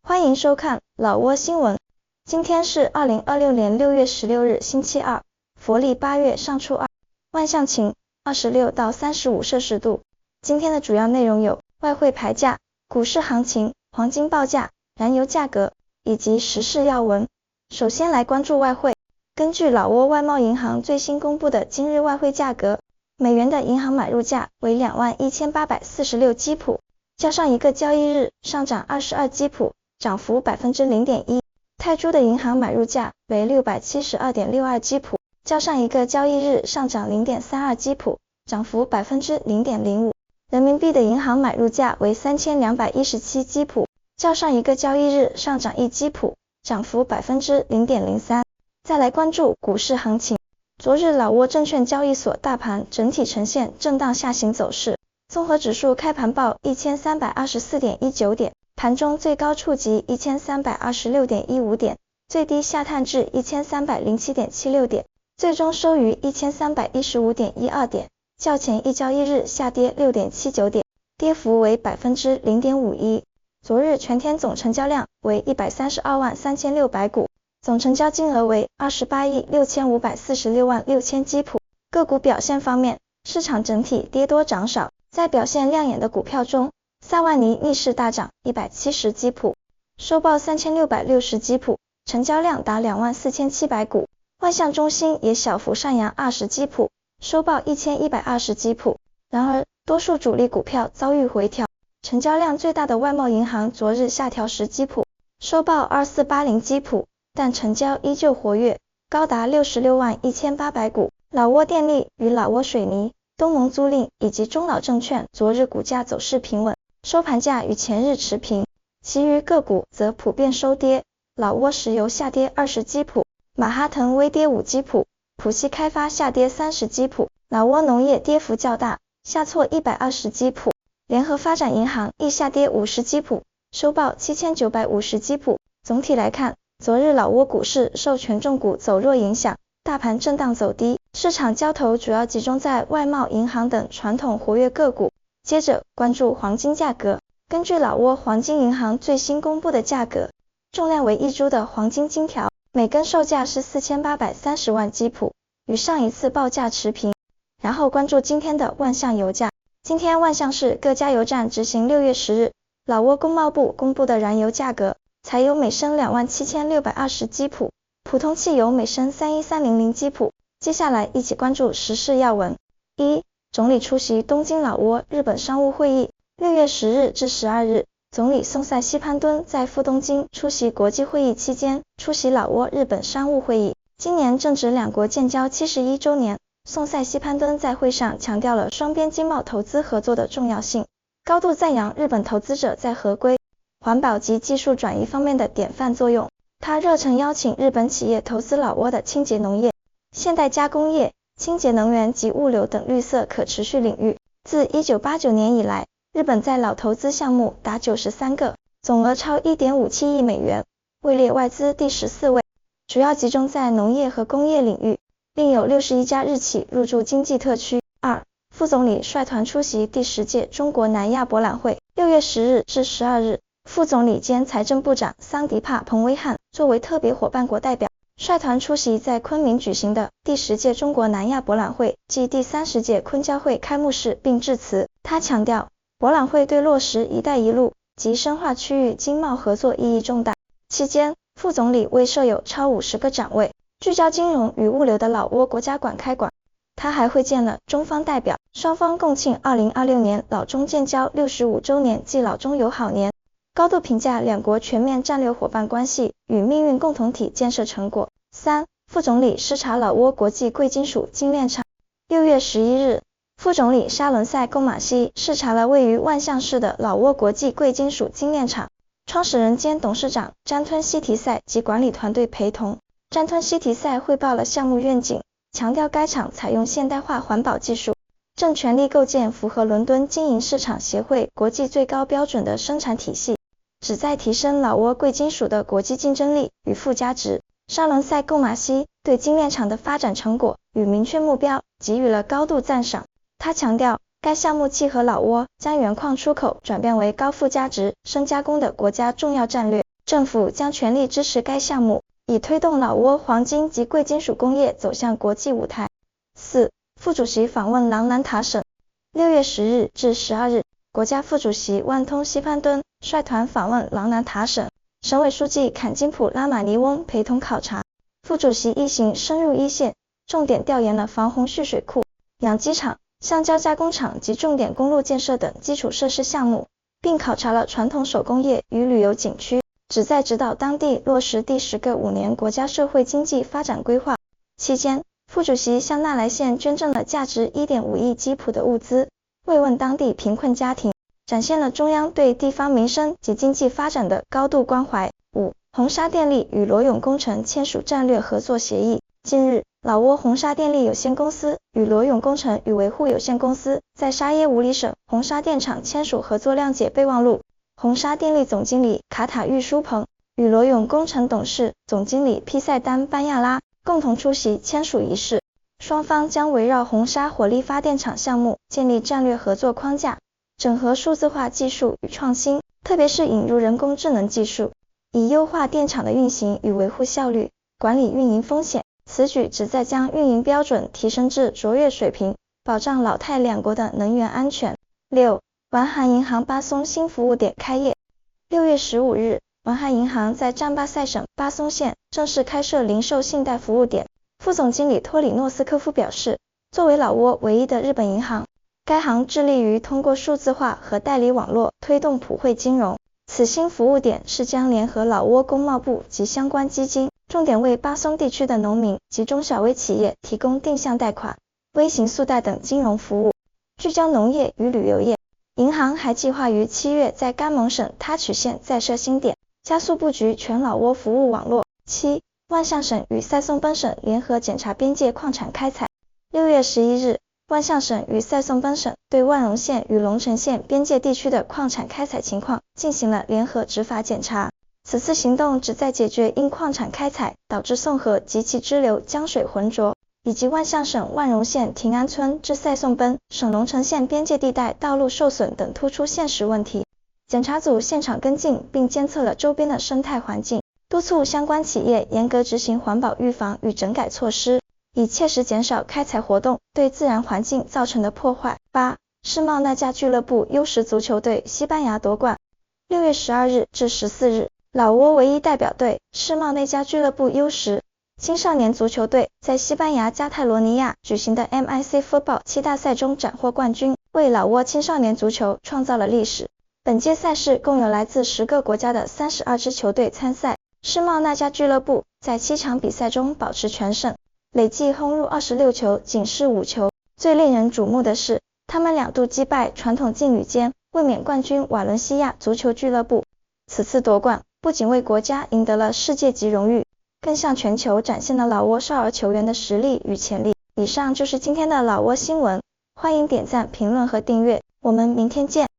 欢迎收看老挝新闻。今天是2026年6月16日星期二，佛历8月上初二，万象晴，26到35摄氏度。今天的主要内容有外汇牌价、股市行情、黄金报价、燃油价格以及时事要闻。首先来关注外汇。根据老挝外贸银行最新公布的今日外汇价格，美元的银行买入价为21846基普，较上一个交易日上涨22基普，涨幅 0.1%。泰铢的银行买入价为672.62基普，较上一个交易日上涨 0.32基普，涨幅 0.05%。人民币的银行买入价为3217基普，较上一个交易日上涨1基普，涨幅 0.03%。再来关注股市行情。昨日老挝证券交易所大盘整体呈现震荡下行走势，综合指数开盘报 1324.19 点，盘中最高触及 1326.15 点，最低下探至 1307.76 点，最终收于 1315.12 点，较前一交易日下跌 6.79 点，跌幅为 0.51%。昨日全天总成交量为132万3600股，总成交金额为28亿6546万6000基普。个股表现方面，市场整体跌多涨少，在表现亮眼的股票中，萨万尼逆势大涨170基普，收报3660基普，成交量达24700股。万象中心也小幅上扬20基普，收报1120基普。然而，多数主力股票遭遇回调，成交量最大的外贸银行昨日下调10基普，收报2480基普，但成交依旧活跃，高达66万1800股。老挝电力与老挝水泥、东盟租赁以及中老证券昨日股价走势平稳，收盘价与前日持平，其余个股则普遍收跌。老挝石油下跌20基普，马哈腾微跌5基普，浦西开发下跌30基普，老挝农业跌幅较大，下挫120基普。联合发展银行亦下跌50基普，收报7950基普。总体来看，昨日老挝股市受权重股走弱影响，大盘震荡走低，市场交投主要集中在外贸银行等传统活跃个股。接着关注黄金价格。根据老挝黄金银行最新公布的价格，重量为1铢的黄金金条，每根售价是4830万基普，与上一次报价持平。然后关注今天的万象油价。今天万象市各加油站执行6月10日老挝工贸部公布的燃油价格，柴油每升27620基普，普通汽油每升31300基普。接下来一起关注时事要闻。1. 总理出席东京老挝日本商务会议。6月10日至12日，总理宋塞西潘敦在赴东京出席国际会议期间，出席老挝日本商务会议。今年正值两国建交71周年，宋塞西潘敦在会上强调了双边经贸投资合作的重要性，高度赞扬日本投资者在合规、环保及技术转移方面的典范作用。他热诚邀请日本企业投资老挝的清洁农业、现代加工业、清洁能源及物流等绿色可持续领域。自1989年以来，日本在老投资项目达93个，总额超 1.57 亿美元，位列外资第14位，主要集中在农业和工业领域，另有61家日企入驻经济特区。2. 副总理率团出席第10届中国南亚博览会。6月10日至12日，副总理兼财政部长桑迪帕·彭威汉作为特别伙伴国代表，率团出席在昆明举行的第10届中国南亚博览会暨第30届昆交会开幕式并致辞。他强调，博览会对落实“一带一路”及深化区域经贸合作意义重大。期间，副总理为设有超50个展位，聚焦金融与物流的老挝国家馆开馆。他还会见了中方代表，双方共庆2026年老中建交65周年暨老中友好年，高度评价两国全面战略伙伴关系与命运共同体建设成果。3. 副总理视察老挝国际贵金属精炼厂。6月11日，副总理沙伦塞贡马西视察了位于万象市的老挝国际贵金属精炼厂，创始人兼董事长詹吞西提塞及管理团队陪同。詹吞西提塞汇报了项目愿景，强调该厂采用现代化环保技术，正全力构建符合伦敦经营市场协会国际最高标准的生产体系，旨在提升老挝贵金属的国际竞争力与附加值。沙伦塞贡马西对精炼厂的发展成果与明确目标给予了高度赞赏。他强调，该项目契合老挝将原矿出口转变为高附加值深加工的国家重要战略，政府将全力支持该项目，以推动老挝黄金及贵金属工业走向国际舞台。4. 副主席访问朗南塔省。6月10日至12日，国家副主席万通锡潘敦率团访问朗南塔省，省委书记坎金普拉玛尼翁陪同考察。副主席一行深入一线，重点调研了防洪蓄水库、养鸡场、橡胶加工厂及重点公路建设等基础设施项目，并考察了传统手工业与旅游景区，旨在指导当地落实第10个5年国家社会经济发展规划。期间，副主席向纳莱县捐赠了价值 1.5 亿基普的物资，慰问当地贫困家庭，展现了中央对地方民生及经济发展的高度关怀。5. 红沙电力与罗永工程签署战略合作协议。近日，老挝红沙电力有限公司与罗永工程与维护有限公司在沙耶武里省红沙电厂签署合作谅解备忘录。红沙电力总经理卡塔玉书鹏与罗永工程董事总经理披塞丹班亚拉共同出席签署仪式。双方将围绕红沙火力发电厂项目建立战略合作框架，整合数字化技术与创新，特别是引入人工智能技术，以优化电厂的运行与维护效率，管理运营风险。此举旨在将运营标准提升至卓越水平，保障老泰两国的能源安全。6. 完韩银行巴松新服务点开业。6月15日，完韩银行在占巴塞省巴松县正式开设零售信贷服务点。副总经理托里诺斯科夫表示，作为老挝唯一的日本银行，该行致力于通过数字化和代理网络推动普惠金融。此新服务点是将联合老挝工贸部及相关基金，重点为巴松地区的农民及中小微企业提供定向贷款、微型宿贷等金融服务，聚焦农业与旅游业。银行还计划于7月在甘蒙省他曲县再设新点，加速布局全老挝服务网络。7. 万象省与塞松奔省联合检查边界矿产开采。6月11日，万象省与塞松奔省对万荣县与龙城县边界地区的矿产开采情况进行了联合执法检查。此次行动旨在解决因矿产开采导致宋河及其支流江水浑浊，以及万象省万荣县亭安村至塞松奔省龙城县边界地带道路受损等突出现实问题。检查组现场跟进并监测了周边的生态环境，督促相关企业严格执行环保预防与整改措施，以切实减少开采活动对自然环境造成的破坏。8. 世贸那加俱乐部 U10 足球队西班牙夺冠。6月12日至14日，老挝唯一代表队世贸那加俱乐部 U10 青少年足球队在西班牙加泰罗尼亚举行的 MIC Football 7大赛中斩获冠军，为老挝青少年足球创造了历史。本届赛事共有来自10个国家的32支球队参赛，世贸那加俱乐部在7场比赛中保持全胜，累计轰入26球，仅失5球。最令人瞩目的是，他们2度击败传统劲旅间卫冕冠军瓦伦西亚足球俱乐部。此次夺冠不仅为国家赢得了世界级荣誉，更向全球展现了老挝少儿球员的实力与潜力。以上就是今天的老挝新闻，欢迎点赞、评论和订阅，我们明天见。